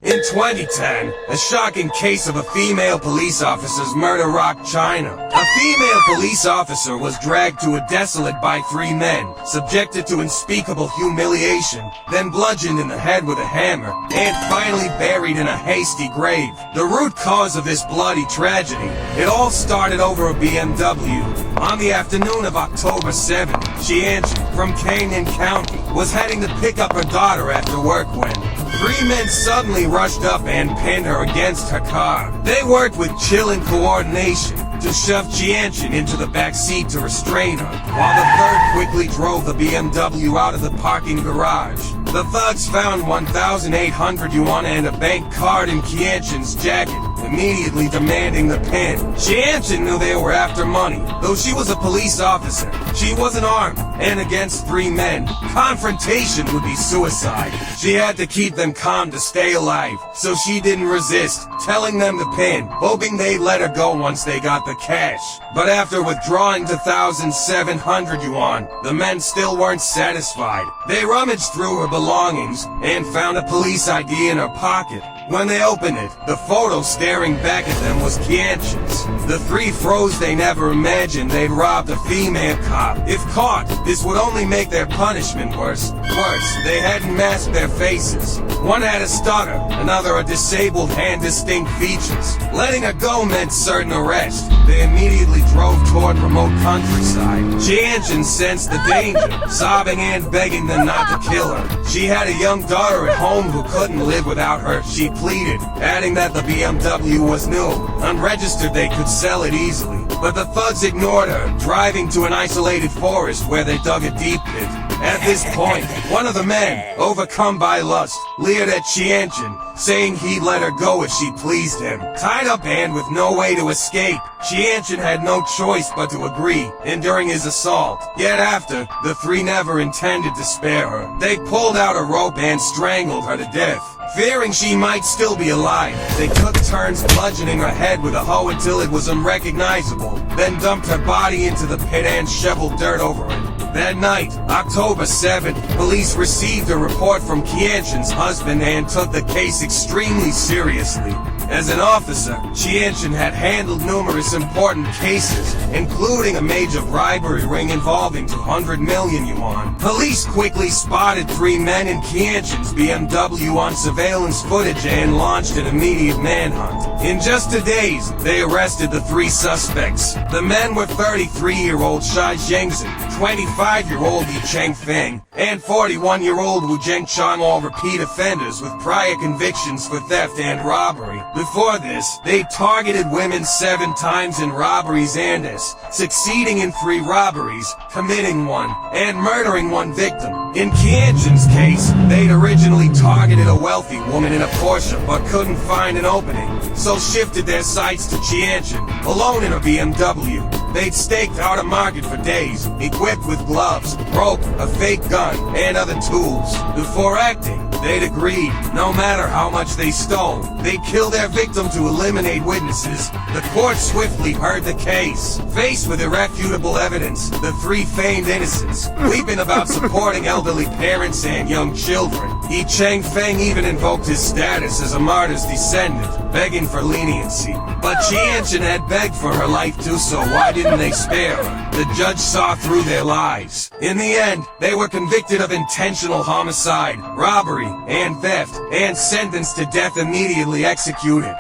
In 2010, a shocking case of a female police officer's murder rocked China. A female police officer was dragged to a desolate by three men, subjected to unspeakable humiliation, then bludgeoned in the head with a hammer, and finally buried in a hasty grave. The root cause of this bloody tragedy, it all started over a BMW. On the afternoon of October 7th, Qianchen, from Canyon County, was heading to pick up her daughter after work when three men suddenly rushed up and pinned her against her car. They worked with chill and coordination to shove Qianchen into the back seat to restrain her, while the third quickly drove the BMW out of the parking garage. The thugs found 1,800 yuan and a bank card in Qianchen's jacket, immediately demanding the pin. Qianchen knew they were after money. Though she was a police officer, she wasn't armed, and against three men, confrontation would be suicide. She had to keep them calm to stay alive, so she didn't resist, telling them the pin, hoping they'd let her go once they got the cash. But after withdrawing 2,700 yuan, the men still weren't satisfied. They rummaged through her belongings and found a police ID in her pocket. When they opened it, the photo staring back at them was Qianchen's. The three froze. They never imagined they'd robbed a female cop. If caught, this would only make their punishment worse. They hadn't masked their faces. One had a stutter, another a disabled hand, distinct features. Letting her go meant certain arrest. They immediately drove toward remote countryside. Qianchen sensed the danger, sobbing and begging them not to kill her. She had a young daughter at home who couldn't live without her. She pleaded, adding that the BMW was new. Unregistered, they could sell it easily. But the thugs ignored her, driving to an isolated forest where they dug a deep pit. At this point, one of the men, overcome by lust, leered at Qianchen, saying he'd let her go if she pleased him. Tied up and with no way to escape, Qianchen had no choice but to agree, enduring his assault. Yet after, the three never intended to spare her. They pulled out a rope and strangled her to death. Fearing she might still be alive, they took turns bludgeoning her head with a hoe until it was unrecognizable, then dumped her body into the pit and shoveled dirt over it. That night, October 7th, police received a report from Qianchen's husband and took the case extremely seriously. As an officer, Qianchen had handled numerous important cases, including a major bribery ring involving 200 million yuan. Police quickly spotted three men in Qianchen's BMW on surveillance footage and launched an immediate manhunt. In just 2 days, they arrested the three suspects. The men were 33-year-old Shai Zhengzhen, 25-year-old Yi Chengfeng, and 41-year-old Wu Zhengchang, all repeat offenders with prior convictions for theft and robbery. Before this, they targeted women 7 times in robberies and succeeding in 3 robberies, committing 1, and murdering 1 victim. In Qianchen's case, they'd originally targeted a wealthy woman in a Porsche but couldn't find an opening, so shifted their sights to Qianchen, alone in a BMW. They'd staked out a market for days, equipped with gloves, rope, a fake gun, and other tools. Before acting, they'd agreed, no matter how much they stole, they'd kill their victim to eliminate witnesses. The court swiftly heard the case. Faced with irrefutable evidence, the three feigned innocence, weeping about supporting elderly parents and young children. Yi Chengfeng even invoked his status as a martyr's descendant, begging for leniency. But Qianchen had begged for her life too, so why didn't they spare her? The judge saw through their lies. In the end, they were convicted of intentional homicide, robbery, and theft, and sentenced to death immediately executed.